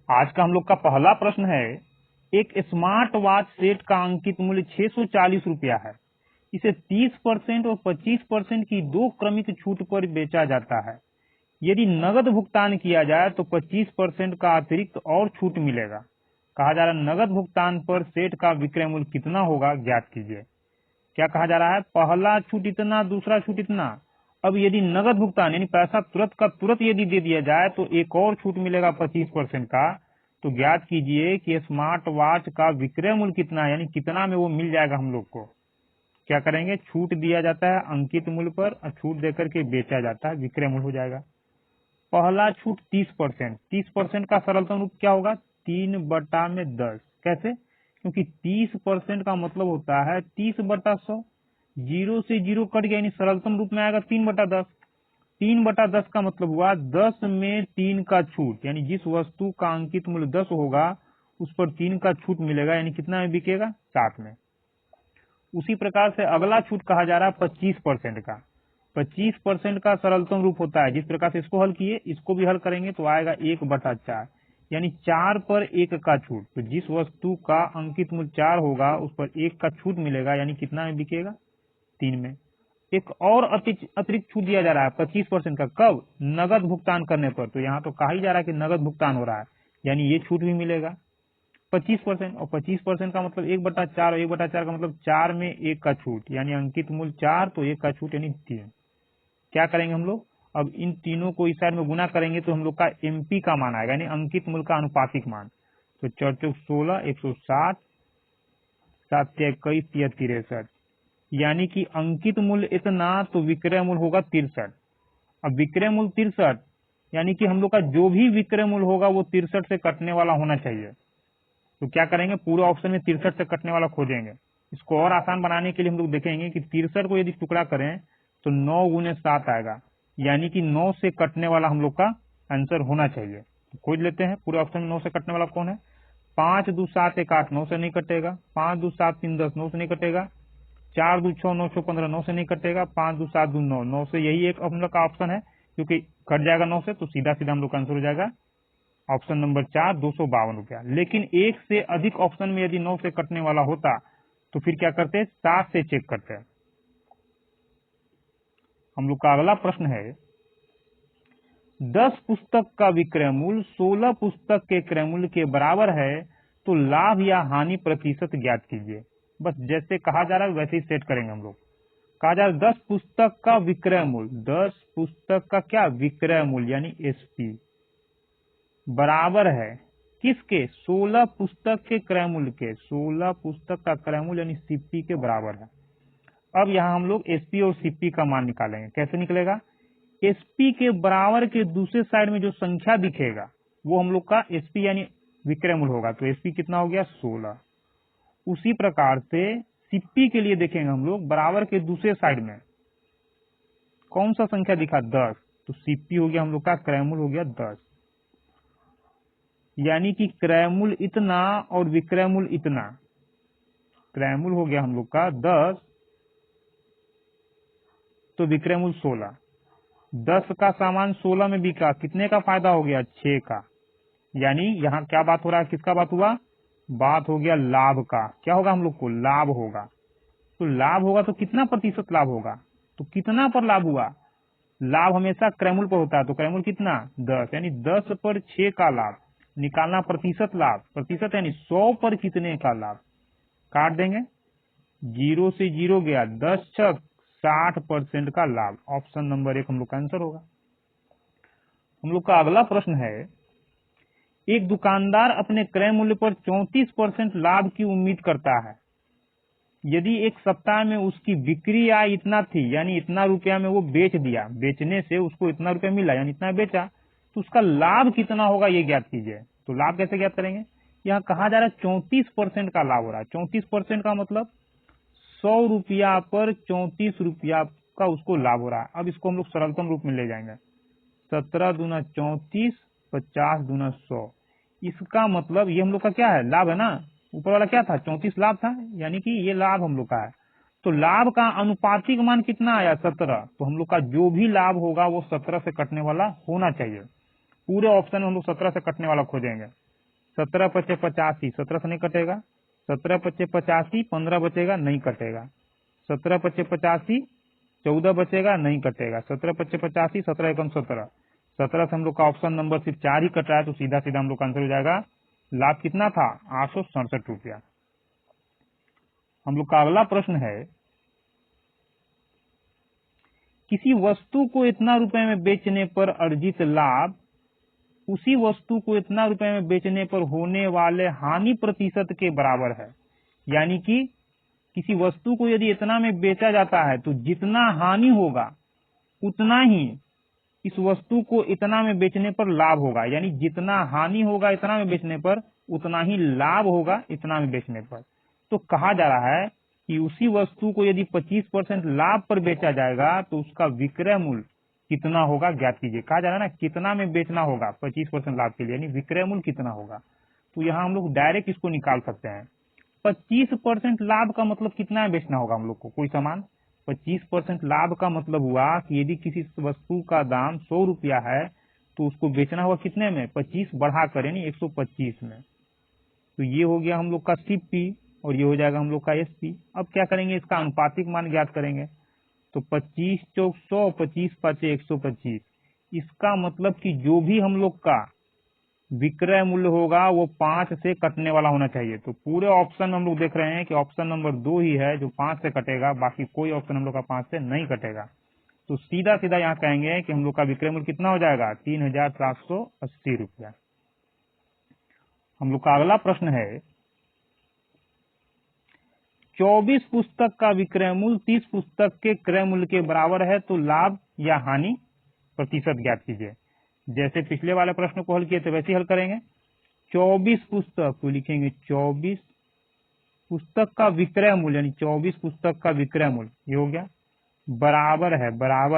आज का हम लोग का पहला प्रश्न है, एक स्मार्ट वॉच सेट का अंकित मूल्य 640 रुपया है। इसे 30% और 25% की दो क्रमिक छूट पर बेचा जाता है। यदि नगद भुगतान किया जाए तो 25% का अतिरिक्त और छूट मिलेगा। कहा जा रहा है नगद भुगतान पर सेट का विक्रय मूल्य कितना होगा, ज्ञात कीजिए। क्या कहा जा रहा है, पहला छूट इतना, दूसरा छूट इतना। अब यदि नगद भुगतान यानी पैसा तुरंत का तुरंत यदि दे दिया जाए तो एक और छूट मिलेगा 25% का। तो ज्ञात कीजिए कि स्मार्ट वॉच का विक्रय मूल्य कितना है, यानी कितना में वो मिल जाएगा हम लोग को। क्या करेंगे, छूट दिया जाता है अंकित मूल्य पर और छूट देकर के बेचा जाता है, विक्रय मूल्य हो जाएगा। पहला छूट 30%। 30% का सरलतम रूप क्या होगा, 3/10। कैसे, क्योंकि 30% का मतलब होता है 30/100। जीरो से जीरो कट गया यानी सरलतम रूप में आएगा 3/10। 3/10 का मतलब हुआ 10 में 3 का छूट, यानी जिस वस्तु का अंकित मूल्य 10 होगा उस पर 3 का छूट मिलेगा, यानी कितना में बिकेगा, 7 में। उसी प्रकार से अगला छूट कहा जा रहा है 25% का। 25% का सरलतम रूप होता है, जिस प्रकार से इसको हल किए इसको भी हल करेंगे तो आएगा 1/4, यानी 4 पर 1 का छूट। तो जिस वस्तु का अंकित मूल्य 4 होगा उस पर 1 का छूट मिलेगा, यानी कितना में बिकेगा, 3 में। एक और अतिरिक्त छूट दिया जा रहा है 25% का, कब, नगद भुगतान करने पर। तो यहाँ तो कहा ही जा रहा है कि नगद भुगतान हो रहा है, यानी ये छूट भी मिलेगा 25%। और 25% का मतलब 1/4, और 1/4 का मतलब 4 में 1 का छूट, यानी अंकित मूल्य 4 तो 1 का छूट यानी 3। क्या करेंगे हम लोग, अब इन तीनों को इस साइड में गुना करेंगे तो हम लोग का एमपी का मान आएगा, यानी अंकित मूल्य का अनुपातिक मान। तो 4 चौक 16, 160, 7 21, 63, यानी कि अंकित मूल्य इतना तो विक्रय मूल्य होगा 63। अब विक्रय मूल्य 63, यानी कि हम लोग का जो भी विक्रय मूल्य होगा वो 63 से कटने वाला होना चाहिए। तो क्या करेंगे, पूरे ऑप्शन में 63 से कटने वाला खोजेंगे। इसको और आसान बनाने के लिए हम लोग देखेंगे कि 63 को यदि टुकड़ा करें तो 9 गुने 7 आएगा, यानी कि 9 से कटने वाला हम लोग का आंसर होना चाहिए। तो खोज लेते हैं पूरे ऑप्शन में 9 से कटने वाला कौन है। 5 2 7 1 8, 9 से नहीं कटेगा। 5 2 7 3 10, 9 से नहीं कटेगा। 4 2 6 9 6 15, 9 से नहीं कटेगा। 5 2 7 2 9, 9 से यही एक हम लोग का ऑप्शन है, क्योंकि कट जाएगा 9 से, तो सीधा सीधा हम लोग का आंसर हो जाएगा ऑप्शन नंबर 4, 252 रुपया। लेकिन एक से अधिक ऑप्शन में यदि 9 से कटने वाला होता तो फिर क्या करते, 7 से चेक करते। हम लोग का अगला प्रश्न है, 10 पुस्तक का विक्रय मूल्य 16 पुस्तक के क्रय मूल्य के बराबर है, तो लाभ या हानि प्रतिशत ज्ञात कीजिए। बस जैसे कहा जा रहा है वैसे ही सेट करेंगे हम लोग। कहा जा रहा है 10 पुस्तक का विक्रय मूल्य, 10 पुस्तक का क्या विक्रय मूल्य यानी एसपी बराबर है किसके, 16 पुस्तक के क्रय मूल्य के। 16 पुस्तक का क्रय मूल्य यानी सीपी के बराबर है। अब यहाँ हम लोग एसपी और सीपी का मान निकालेंगे। कैसे निकलेगा, एसपी के बराबर के दूसरे साइड में जो संख्या दिखेगा वो हम लोग का एसपी यानी विक्रय मूल्य होगा। तो एसपी कितना हो गया, 16। उसी प्रकार से सीपी के लिए देखेंगे हम लोग, बराबर के दूसरे साइड में कौन सा संख्या दिखा, 10। तो सीपी हो गया हम लोग का क्रय मूल्य हो गया 10, यानी कि क्रय मूल्य इतना और विक्रय मूल्य इतना। क्रय मूल्य हो गया हम लोग का 10 तो विक्रय मूल्य 16। 10 का सामान 16 में बिका, कितने का फायदा हो गया, 6 का। यानी यहाँ क्या बात हो रहा है, किसका बात हुआ, बात हो गया लाभ का। क्या होगा हम लोग को, लाभ होगा। तो लाभ होगा तो कितना प्रतिशत लाभ होगा, तो कितना पर लाभ हुआ, लाभ हमेशा क्रय मूल्य पर होता है। तो क्रय मूल्य कितना, 10, यानी 10 पर 6 का लाभ निकालना। प्रतिशत लाभ, प्रतिशत यानी 100 पर कितने का लाभ, काट देंगे, 0 से 0 गया, 10 छक 60% का लाभ। ऑप्शन नंबर 1 हम लोग का आंसर होगा। हम लोग का अगला प्रश्न है, एक दुकानदार अपने क्रय मूल्य पर 34% लाभ की उम्मीद करता है। यदि एक सप्ताह में उसकी बिक्री आय इतना थी, यानी इतना रुपया में वो बेच दिया, बेचने से उसको इतना रुपया मिला यानी इतना बेचा, तो उसका लाभ कितना होगा ये ज्ञात कीजिए। तो लाभ कैसे ज्ञात करेंगे, यहाँ कहा जा रहा है 34% का लाभ हो रहा है। 34% का मतलब 100 रुपया पर 34 रुपया का उसको लाभ हो रहा है। अब इसको हम लोग सरलतम रूप में ले जाएंगे, 17 दूना 34, 50 दूना 100। इसका मतलब ये हम लोग का क्या है, लाभ है ना। ऊपर वाला क्या था, 34 लाभ था, यानी कि ये लाभ हम लोग का है। तो लाभ का अनुपातिक मान कितना आया, 17। तो हम लोग का जो भी लाभ होगा वो 17 से कटने वाला होना चाहिए। पूरे ऑप्शन में हम लोग 17 से कटने वाला खोजेंगे। 17 पचे 85, 17 से नहीं कटेगा, 17 पचे 85, 15 बचेगा नहीं कटेगा, 17 पचे 85, 14 बचेगा नहीं कटेगा, 17 पचे 85, 17 एकम 17, 17 से हम लोग का ऑप्शन नंबर सिर्फ 4 ही कट रहा है, तो सीधा सीधा हम लोग का आंसर हो जाएगा लाभ कितना था 867 रुपया। हम लोग का अगला प्रश्न है, किसी वस्तु को इतना रुपए में बेचने पर अर्जित लाभ उसी वस्तु को इतना रुपए में बेचने पर होने वाले हानि प्रतिशत के बराबर है। यानी कि किसी वस्तु को यदि इतना में बेचा जाता है तो जितना हानि होगा उतना ही इस वस्तु को इतना में बेचने पर लाभ होगा, यानी जितना हानि होगा इतना में बेचने पर उतना ही लाभ होगा इतना में बेचने पर। तो कहा जा रहा है कि उसी वस्तु को यदि 25% लाभ पर बेचा जाएगा तो उसका विक्रय मूल्य कितना होगा ज्ञात कीजिए। कहा जा रहा है ना कितना में बेचना होगा 25% लाभ के लिए, यानी विक्रय मूल्य कितना होगा। तो यहाँ हम लोग डायरेक्ट इसको निकाल सकते हैं। 25% लाभ का मतलब कितना में बेचना होगा हम लोग को कोई सामान। 25% लाभ का मतलब हुआ कि यदि किसी वस्तु का दाम 100 रुपया है तो उसको बेचना होगा कितने में, 25 बढ़ा कर यानी 125 में। तो ये हो गया हम लोग का सीपी और ये हो जाएगा हम लोग का एसपी। अब क्या करेंगे, इसका अनुपातिक मान ज्ञात करेंगे। तो 25 चौक 100, 25 पाँचे 125। इसका मतलब कि जो भी हम लोग का विक्रय मूल्य होगा वो 5 से कटने वाला होना चाहिए। तो पूरे ऑप्शन में हम लोग देख रहे हैं कि ऑप्शन नंबर 2 ही है जो 5 से कटेगा, बाकी कोई ऑप्शन हम लोग का 5 से नहीं कटेगा। तो सीधा सीधा यहाँ कहेंगे कि हम लोग का विक्रय मूल्य कितना हो जाएगा 3780 रुपया। हम लोग का अगला प्रश्न है, 24 पुस्तक का विक्रय मूल्य 30 पुस्तक के क्रय मूल्य के बराबर है, तो लाभ या हानि प्रतिशत ज्ञात कीजिए। जैसे पिछले वाले प्रश्न को हल किए थे वैसे हल करेंगे। 24 पुस्तक को लिखेंगे 24 पुस्तक का विक्रय मूल्य यानी 24 पुस्तक का विक्रय मूल्य ये हो गया बराबर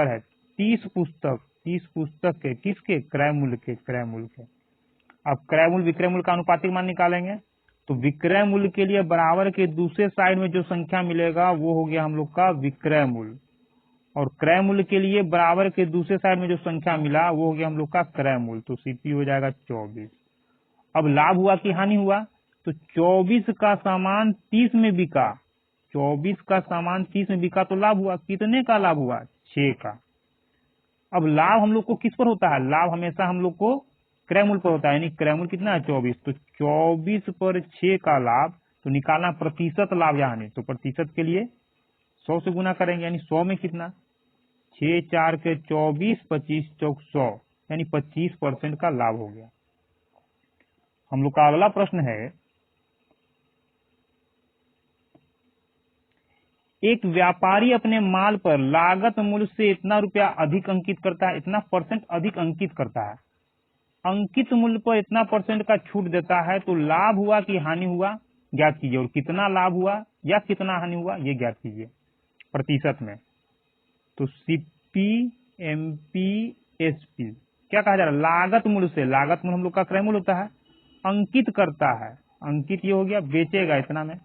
है 30 पुस्तक के किसके क्रय मूल्य के। अब क्रय मूल्य विक्रय मूल्य का अनुपातिक मान निकालेंगे। तो विक्रय मूल्य के लिए बराबर के दूसरे साइड में जो संख्या मिलेगा वो हो गया हम लोग का विक्रय मूल्य, और क्रय मूल्य के लिए बराबर के दूसरे साइड में जो संख्या मिला वो हो गया हम लोग का क्रय मूल्य। तो सीपी हो जाएगा 24। अब लाभ हुआ कि हानि हुआ, तो 24 का सामान 30 में बिका, 24 का सामान 30 में बिका तो लाभ हुआ। कितने का लाभ हुआ 6 का। अब लाभ हम लोग को किस पर होता है, लाभ हमेशा हम लोग को क्रय मूल्य पर होता है, यानी क्रय मूल्य कितना है 24। तो 24 पर 6 का लाभ, तो निकालना प्रतिशत लाभ या हानि। तो प्रतिशत के लिए 100 से गुना करेंगे, यानी 100 में कितना 6 4 के 24, 25 चौक 100, यानी 25% का लाभ हो गया। हम लोग का अगला प्रश्न है, एक व्यापारी अपने माल पर लागत मूल्य से इतना रुपया अधिक अंकित करता है, इतना परसेंट अधिक अंकित करता है, अंकित मूल्य पर इतना परसेंट का छूट देता है, तो लाभ हुआ कि हानि हुआ ज्ञात कीजिए, और कितना लाभ हुआ या कितना हानि हुआ ये ज्ञात कीजिए प्रतिशत में। तो सीपी एमपी एसपी क्या कहा जा रहा है, लागत मूल्य से, लागत मूल्य हम लोग का क्रय मूल्य होता है, अंकित करता है, अंकित ये हो गया बेचेगा इतना में,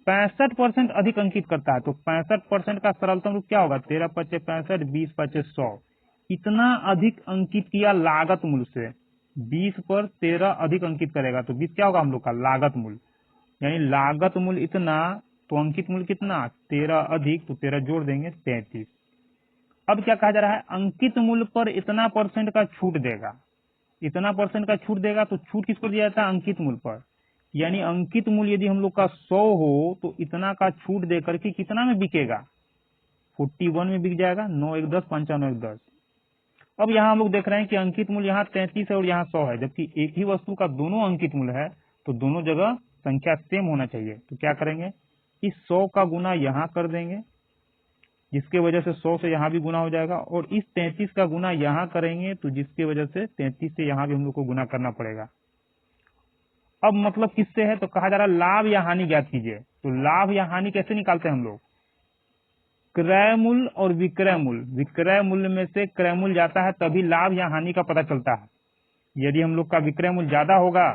65% अधिक अंकित करता है। तो 65% का सरलतम रूप क्या होगा 13 पचे 65, 20 पचे 100, इतना अधिक अंकित किया लागत मूल्य से, 20 पर 13 अधिक अंकित करेगा तो 20 क्या होगा हम लोग का लागत मूल्य, यानी लागत मूल्य इतना तो अंकित मूल्य कितना 13 अधिक, तो 13 जोड़ देंगे 33। अब क्या कहा जा रहा है, अंकित मूल्य पर इतना परसेंट का छूट देगा, इतना परसेंट का छूट देगा। तो छूट किसको दिया जाता है अंकित मूल्य पर, यानी अंकित मूल्य यदि हम लोग का 100 हो तो इतना का छूट दे करके कितना में बिकेगा 41 में बिक जाएगा, 9 1 10 55 1 10। अब यहाँ हम लोग देख रहे हैं कि अंकित मूल्य यहाँ 33 है और यहाँ 100 है, जबकि एक ही वस्तु का दोनों अंकित मूल्य है, तो दोनों जगह संख्या सेम होना चाहिए। तो क्या करेंगे, इस 100 का गुना यहाँ कर देंगे, जिसके वजह से 100 से यहाँ भी गुना हो जाएगा, और इस 33 का गुना यहाँ करेंगे, तो जिसकी वजह से 33 से यहाँ भी हम लोग को गुना करना पड़ेगा। अब मतलब किससे है, तो कहा जा रहा है लाभ या हानि ज्ञात कीजिए। तो लाभ या हानि कैसे निकालते हैं हम लोग, क्रय मूल्य और विक्रय मूल्य, विक्रय मूल्य में से क्रय मूल्य जाता है तभी लाभ या हानि का पता चलता है। यदि हम लोग का विक्रय मूल्य ज्यादा होगा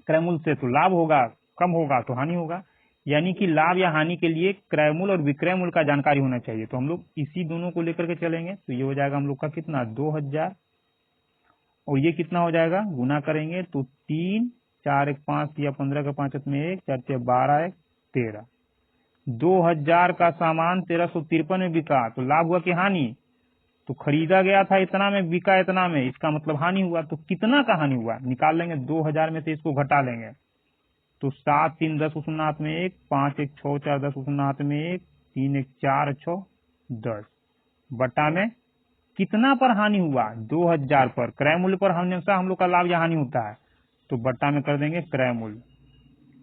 क्रय मूल्य से तो लाभ होगा, कम होगा तो हानि होगा, यानी कि लाभ या हानि के लिए क्रय मूल्य और विक्रय मूल्य का जानकारी होना चाहिए। तो हम लोग इसी दोनों को लेकर के चलेंगे। तो ये हो जाएगा हम लोग का कितना 2000, और ये कितना हो जाएगा गुना करेंगे तो 3 4 1 5 या 15 का 5 में 1, 4 6 12 1 13। 2000 का सामान 1353 में बिका तो लाभ हुआ कि हानि? तो खरीदा गया था इतना में, बिका इतना में, इसका मतलब हानि हुआ। तो कितना का हानि हुआ निकाल लेंगे, 2000 में से इसको घटा लेंगे। तो 7 3 10 शून्य हाथ में 1, 5 1 6 4 10 शून्य हाथ में 1, 3 1 4 6 10 बटा में कितना पर हानि हुआ? 2000 पर। क्रय मूल्य पर हमेशा हम लोग का लाभ या हानि होता है, तो बटा में कर देंगे क्रय मूल्य।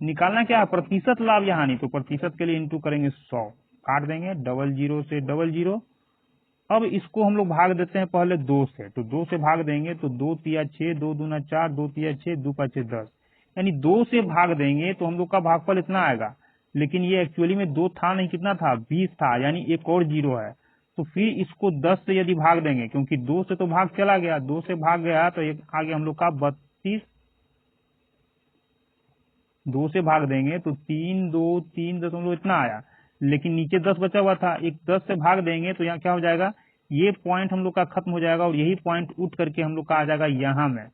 निकालना क्या है? प्रतिशत लाभ या हानि। तो प्रतिशत के लिए इंटू करेंगे 100, काट देंगे 00 से 00। अब इसको हम लोग भाग देते हैं पहले 2 से, तो 2 से भाग देंगे तो 2 तिया 6, 2 दूना 4, 2 तिया 6, 2 5 10, यानी 2 से भाग देंगे तो हम लोग का भागफल इतना आएगा। लेकिन ये एक्चुअली में 2 था नहीं, कितना था? 20 था, यानी एक और 0 है। तो फिर इसको 10 से यदि भाग देंगे, क्योंकि 2 से तो भाग चला गया, 2 से भाग गया तो एक आगे हम लोग का 32। 2 से भाग देंगे तो 3 2 3 दशमलव इतना आया, लेकिन नीचे 10 बचा हुआ था, एक 10 से भाग देंगे तो यहाँ क्या हो जाएगा? ये पॉइंट हम लोग का खत्म हो जाएगा और यही पॉइंट उठ करके हम लोग का आ जाएगा यहाँ में,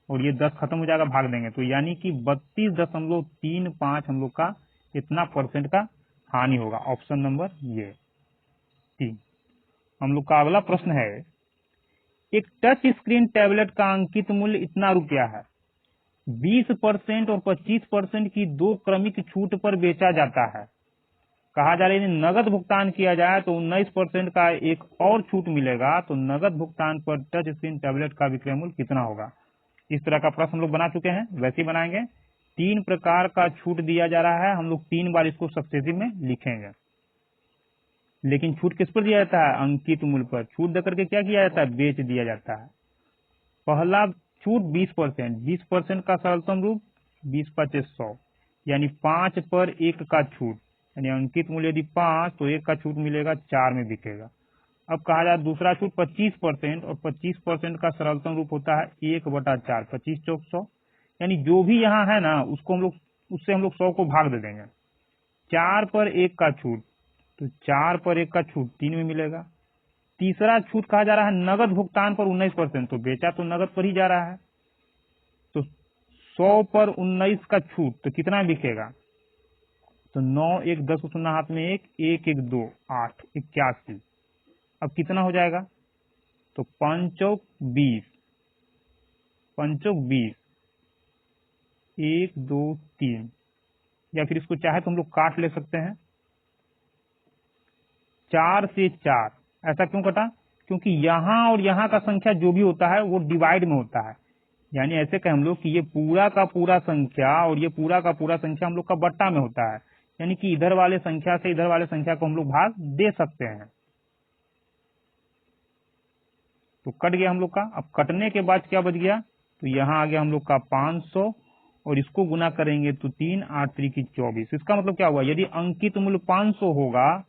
और ये 10 खत्म हो जाएगा, भाग देंगे तो यानी कि 32.35 हम लोग का इतना परसेंट का हानि होगा। ऑप्शन नंबर ये 3। हम लोग का अगला प्रश्न है, एक टच स्क्रीन टैबलेट का अंकित मूल्य इतना रुपया है, 20% और 25% की 2 क्रमिक छूट पर बेचा जाता है। कहा जा रहा है नगद भुगतान किया जाए तो 19% का एक और छूट मिलेगा, तो नगद भुगतान पर टच स्क्रीन टैबलेट का विक्रय मूल्य कितना होगा? इस तरह का प्रश्न हम लोग बना चुके हैं, वैसे ही बनाएंगे। 3 प्रकार का छूट दिया जा रहा है, हम लोग 3 बार इसको सक्सेसिव में लिखेंगे। लेकिन छूट किस पर दिया जाता है? अंकित मूल्य पर। छूट देकर के क्या किया जाता है? बेच दिया जाता है। पहला छूट 20%, 20% का सरलतम रूप 20 5 100, यानी 5 पर 1 का छूट, यानी अंकित मूल्य यदि 5 तो 1 का छूट मिलेगा, 4 में बिकेगा। अब कहा जाए दूसरा छूट 25%, और 25% का सरलतम रूप होता है 1/4, 25 चौक 100, यानी जो भी यहाँ है ना उसको हम लोग, उससे हम लोग 100 को भाग दे देंगे। 4 पर 1 का छूट, तो 4 पर 1 का छूट 3 में मिलेगा। तीसरा छूट कहा जा रहा है नगद भुगतान पर 19%, तो बेचा तो नगद पर ही जा रहा है, तो 100 पर 19 का छूट तो कितना बिकेगा? तो 9 1 10 शून्य हाथ में 1, 1 1 2 8 81। अब कितना हो जाएगा? तो 5 चौक 20, 5 चौक 20, 1 2 3, या फिर इसको चाहे तो हम लोग काट ले सकते हैं, 4 से 4। ऐसा क्यों कटा? क्योंकि यहाँ और यहाँ का संख्या जो भी होता है वो डिवाइड में होता है, यानी ऐसे कहें हम लोग कि ये पूरा का पूरा संख्या और ये पूरा का पूरा संख्या हम लोग का बट्टा में होता है, यानी कि इधर वाले संख्या से इधर वाले संख्या को हम लोग भाग दे सकते हैं। तो कट गया हम लोग का। अब कटने के बाद क्या बच गया? तो यहाँ आ गया हम लोग का 500, और इसको गुना करेंगे तो 3 8 3 की 24। इसका मतलब क्या हुआ? यदि अंकित मूल्य 500 होगा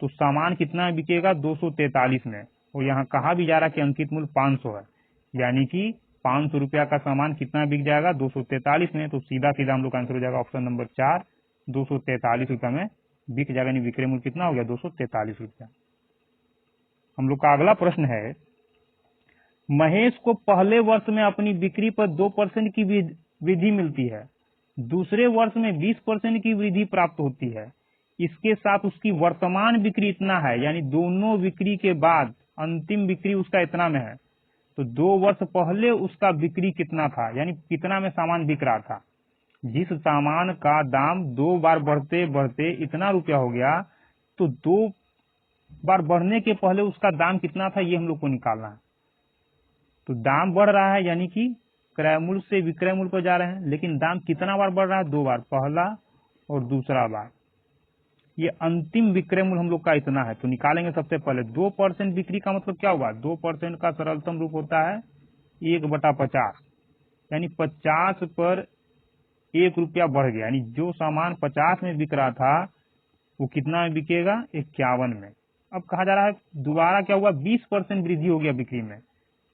तो सामान कितना बिकेगा? 243 में। और यहाँ कहा भी जा रहा कि अंकित मूल्य 500 है, यानी कि 500 रुपया का सामान कितना बिक जाएगा? 243 में। तो सीधा सीधा हम लोग का आंसर हो जाएगा ऑप्शन नंबर 4, 243 रुपया में बिक जाएगा, यानी विक्रय मूल्य कितना हो गया? 243 रुपया। हम लोग का अगला प्रश्न है, महेश को पहले वर्ष में अपनी बिक्री पर 2% की वृद्धि मिलती है, दूसरे वर्ष में 20% की वृद्धि प्राप्त होती है, इसके साथ उसकी वर्तमान बिक्री इतना है, यानी दोनों बिक्री के बाद अंतिम बिक्री उसका इतना में है। तो 2 वर्ष पहले उसका बिक्री कितना था, यानी कितना में सामान बिक रहा था? जिस सामान का दाम 2 बार बढ़ते बढ़ते इतना रुपया हो गया, तो 2 बार बढ़ने के पहले उसका दाम कितना था, ये हम लोग को निकालना है। तो दाम बढ़ रहा है, यानी कि क्रय मूल्य से विक्रय मूल्य पर जा रहे हैं, लेकिन दाम कितना बार बढ़ रहा है? 2 बार, पहला और दूसरा बार। ये अंतिम विक्रय मूल्य हम लोग का इतना है, तो निकालेंगे सबसे पहले 2% बिक्री का मतलब क्या हुआ? 2% का सरलतम रूप होता है 1/50, यानी 50 पर 1 रुपया बढ़ गया, यानी जो सामान 50 में बिक रहा था वो कितना में बिकेगा? 51 में। अब कहा जा रहा है दोबारा क्या हुआ? 20% वृद्धि हो गया बिक्री में,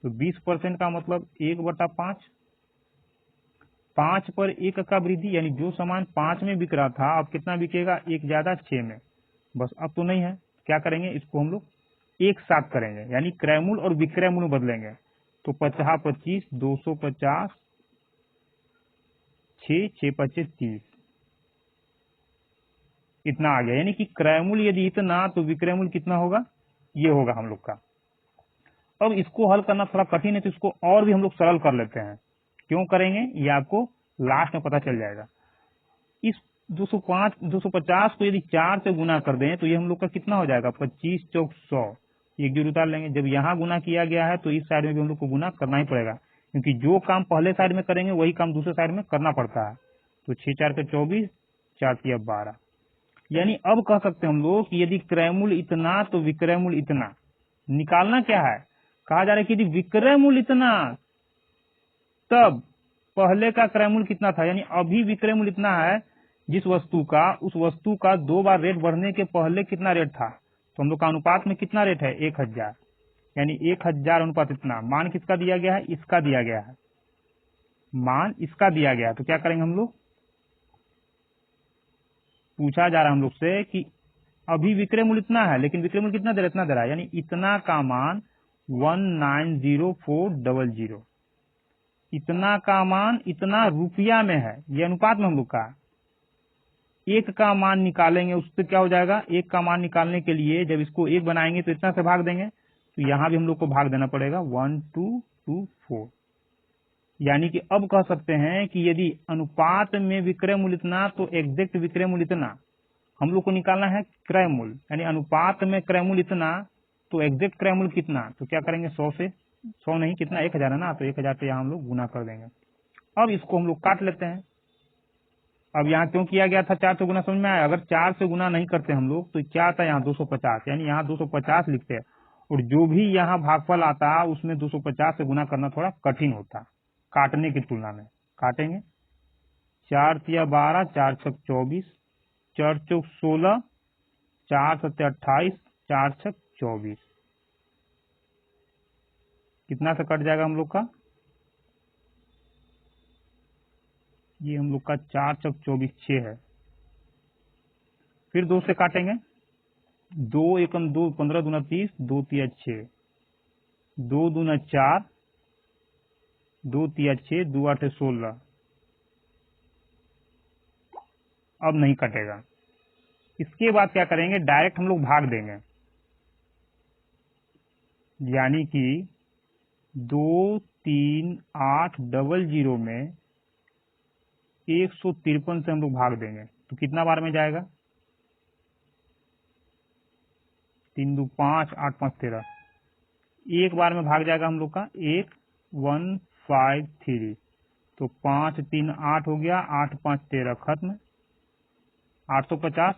तो 20% का मतलब 1/5, 5 पर 1 का वृद्धि, यानी जो सामान 5 में बिक रहा था अब कितना बिकेगा? 1 ज्यादा 6 में। बस अब तो नहीं है, क्या करेंगे? इसको हम लोग एक साथ करेंगे, यानी क्रय मूल्य और विक्रय मूल्य बदलेंगे। तो 50 25, 250, 6, 6 पच्चे 30, इतना आ गया। यानी कि क्रय मूल्य यदि इतना तो विक्रय मूल्य कितना होगा, ये होगा हम लोग का। अब इसको हल करना थोड़ा कठिन है, तो इसको और भी हम लोग सरल कर लेते हैं। क्यों करेंगे ये आपको लास्ट में पता चल जाएगा। इस 250 को यदि 4 से गुना कर दें तो ये हम लोग का कितना हो जाएगा, 25 चौक 100, एक जोड़ उतार लेंगे। जब यहाँ गुना किया गया है तो इस साइड में भी हम लोग को गुना करना ही पड़ेगा, क्योंकि जो काम पहले साइड में करेंगे वही काम दूसरे साइड में करना पड़ता है। तो 6 4 के 24, 4 3 12। यानी अब कह सकते हैं हम लोग कि यदि क्रय मूल्य इतना तो विक्रय मूल्य इतना। निकालना क्या है, कहा जा रहा है कि यदि विक्रय मूल्य इतना तब पहले का क्रय मूल्य कितना था। यानी अभी विक्रय मूल्य इतना है जिस वस्तु का, उस वस्तु का 2 बार रेट बढ़ने के पहले कितना रेट था। तो हम लोग का अनुपात में कितना रेट है, 1000। यानी 1000 अनुपात इतना। मान किसका दिया गया है, इसका दिया गया है, मान इसका दिया गया है। तो क्या करेंगे हम लोग, पूछा जा रहा है हम लोग से कि अभी विक्रय मूल्य इतना है लेकिन विक्रय मूल्य कितना दे रहा है, इतना दे रहा है। यानी इतना का मान 190400, इतना का मान इतना रुपया में है, ये अनुपात में हम लोग का। एक का मान निकालेंगे, उससे क्या हो जाएगा, एक का मान निकालने के लिए जब इसको एक बनाएंगे तो इतना से भाग देंगे, तो यहाँ भी हम लोग को भाग देना पड़ेगा 1224। यानी कि अब कह सकते हैं कि यदि अनुपात में विक्रय मूल्य इतना तो एग्जैक्ट विक्रय मूल्य इतना। हम लोग को निकालना है क्रय मूल्य, यानी अनुपात में क्रय मूल्य इतना तो एग्जैक्ट क्रय मूल्य कितना। तो क्या करेंगे, 100 से, 100 नहीं कितना, 1000 है ना, तो 1000 पे यहाँ हम लोग गुना कर देंगे। अब इसको हम लोग काट लेते हैं। अब यहाँ क्यों किया गया था 4 से गुना, समझ में आया। अगर 4 से गुना नहीं करते हम लोग तो क्या आता है यहाँ 250, यानी यहाँ 250 लिखते हैं, और जो भी यहाँ भागफल आता है उसमें 250 से गुना करना थोड़ा कठिन होता है काटने की तुलना में। काटेंगे, 4 तिया 12, 4 छक 24, 4 चौक 16, 4 सत्ते 28, 4 छक 24, कितना से कट जाएगा हम लोग का, ये हम लोग का 4 चौक 24 6 है। फिर 2 से काटेंगे, 2 एकम 2, 15 दूना 30, 2 तिया 6, 2 दूना 4, 2 तिया 6, 2 8 16। अब नहीं कटेगा। इसके बाद क्या करेंगे, डायरेक्ट हम लोग भाग देंगे। यानी कि 2 3 8 00 में 153 से हम लोग भाग देंगे, तो कितना बार में जाएगा, 3 2 5 8 5 13, एक बार में भाग जाएगा हम लोग का 8153। तो 5 3 8 हो गया, 8 5 13 खत्म, 850,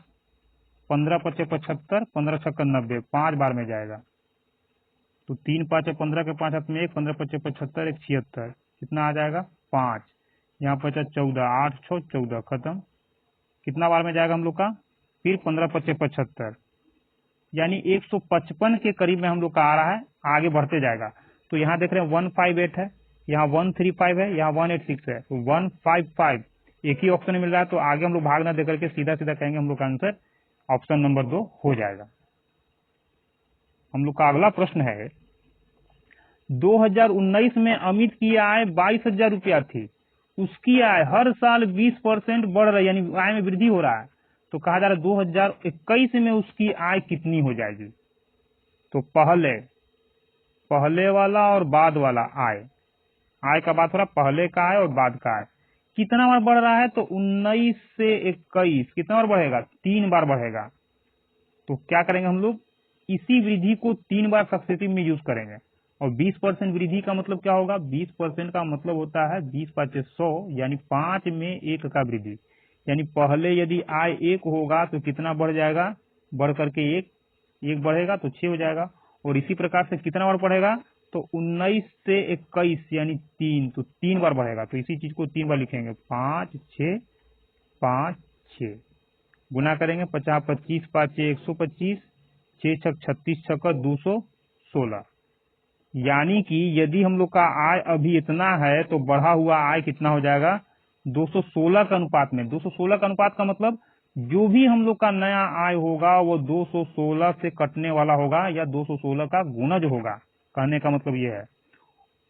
15 पच्चे 75, 15 छक्का 90, 5 बार में जाएगा। तो 3 5 15 के 5 हाथ में 1, 15 पच्चे 75, 1 76, कितना आ जाएगा 5, यहाँ 50 14, 8 6 14 खत्म। कितना बार में जाएगा हम लोग का, फिर 15 पच्चे 75, यानी 155 के करीब में हम लोग का आ रहा है, आगे बढ़ते जाएगा। तो यहाँ देख रहे हैं 158 है, यहाँ 135 है, यहाँ 186 है, तो 155 एक ही ऑप्शन में मिल रहा है। तो आगे हम लोग भाग ना देकर के सीधा सीधा कहेंगे हम लोग का आंसर ऑप्शन नंबर 2 हो जाएगा। हम लोग का अगला प्रश्न है, 2019 में अमित की आय 22,000 रुपया थी, उसकी आय हर साल 20% बढ़ रही है, यानी आय में वृद्धि हो रहा है। तो कहा जा रहा है 2021 में उसकी आय कितनी हो जाएगी। तो पहले वाला और बाद वाला आय का बात हो रहा, पहले का आय और बाद का आय कितना बार बढ़ रहा है। तो 19 से 21 कितना बार बढ़ेगा, 3 बार बढ़ेगा। तो क्या करेंगे हम लोग, इसी वृद्धि को 3 बार सक्सेसिव में यूज करेंगे। और 20% वृद्धि का मतलब क्या होगा, 20% का मतलब होता है 20 5 100, यानी 5 में 1 का वृद्धि। यानी पहले यदि आय 1 होगा तो कितना बढ़ जाएगा, बढ़ करके 1 बढ़ेगा तो 6 हो जाएगा। और इसी प्रकार से कितना बार बढ़ेगा, तो 19 से 21 यानी 3, तो 3 बार बढ़ेगा। तो इसी चीज को 3 बार लिखेंगे, 5 6 5 6, गुना करेंगे 50 25 5 125, 6 छक 36 छक 216। यानी कि यदि हम लोग का आय अभी इतना है तो बढ़ा हुआ आय कितना हो जाएगा, 216 का अनुपात में। 216 का अनुपात का मतलब जो भी हम लोग का नया आय होगा वो 216 से कटने वाला होगा, या 216 का गुणज होगा, कहने का मतलब ये है।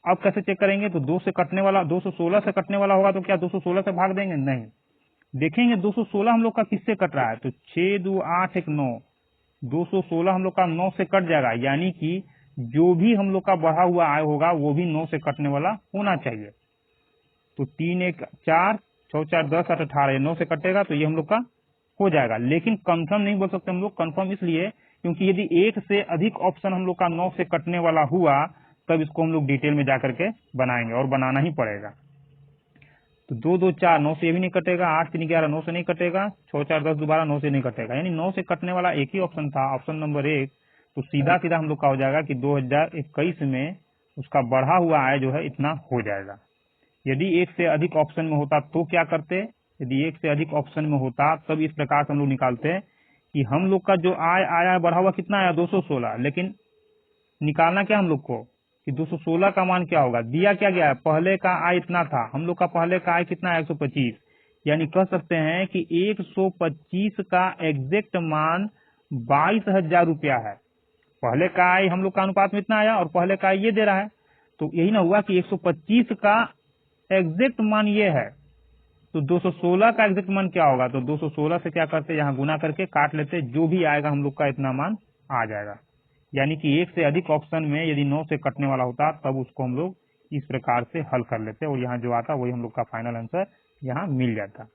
अब कैसे चेक करेंगे? तो 2 से कटने वाला 216 से कटने वाला होगा तो क्या 216 से भाग देंगे? नहीं, देखेंगे 216 हम लोग का किससे कट रहा है, तो 6 2 8 1 9, 216 हम लोग का 9 से कट जाएगा, यानी कि जो भी हम लोग का बढ़ा हुआ आय होगा वो भी 9 से कटने वाला होना चाहिए। तो 3 1 4 6 4 10 8 18, ये 9 से कटेगा तो ये हम लोग का हो जाएगा। लेकिन कंफर्म नहीं बोल सकते हम लोग, कंफर्म इसलिए क्योंकि यदि एक से अधिक ऑप्शन हम लोग का 9 से कटने वाला हुआ तब इसको हम लोग डिटेल में जाकर के बनाएंगे, और बनाना ही पड़ेगा। तो 2 2 4 9 से ये भी नहीं कटेगा, 8 3 11 9 से नहीं कटेगा, 6 4 10 दोबारा 9 से नहीं कटेगा, यानी 9 से कटने वाला एक ही ऑप्शन था, ऑप्शन नंबर 1। तो सीधा सीधा हम लोग का हो जाएगा कि 2021 में उसका बढ़ा हुआ आय जो है इतना हो जाएगा। यदि एक से अधिक ऑप्शन में होता तो क्या करते? यदि एक से अधिक ऑप्शन में होता तब इस प्रकार से हम लोग निकालते हैं कि हम लोग का जो आय आया बढ़ा हुआ कितना आया 216, लेकिन निकालना क्या हम लोग को कि 216 का मान क्या होगा, दिया क्या गया है, पहले का आय इतना था, हम लोग का पहले का आय कितना है 125, यानी कह सकते हैं कि 125 का एग्जैक्ट मान 22,000 रुपया है। पहले का आय हम लोग का अनुपात में इतना आया और पहले का आय ये दे रहा है, तो यही ना हुआ कि 125 का एग्जैक्ट मान ये है, तो 216 का एग्जैक्ट मान क्या होगा, तो 216 से क्या करते, यहाँ गुना करके काट लेते, जो भी आएगा हम लोग का इतना मान आ जाएगा। यानी कि एक से अधिक ऑप्शन में यदि 9 से कटने वाला होता तब उसको हम लोग इस प्रकार से हल कर लेते और यहाँ जो आता वही हम लोग का फाइनल आंसर यहाँ मिल जाता।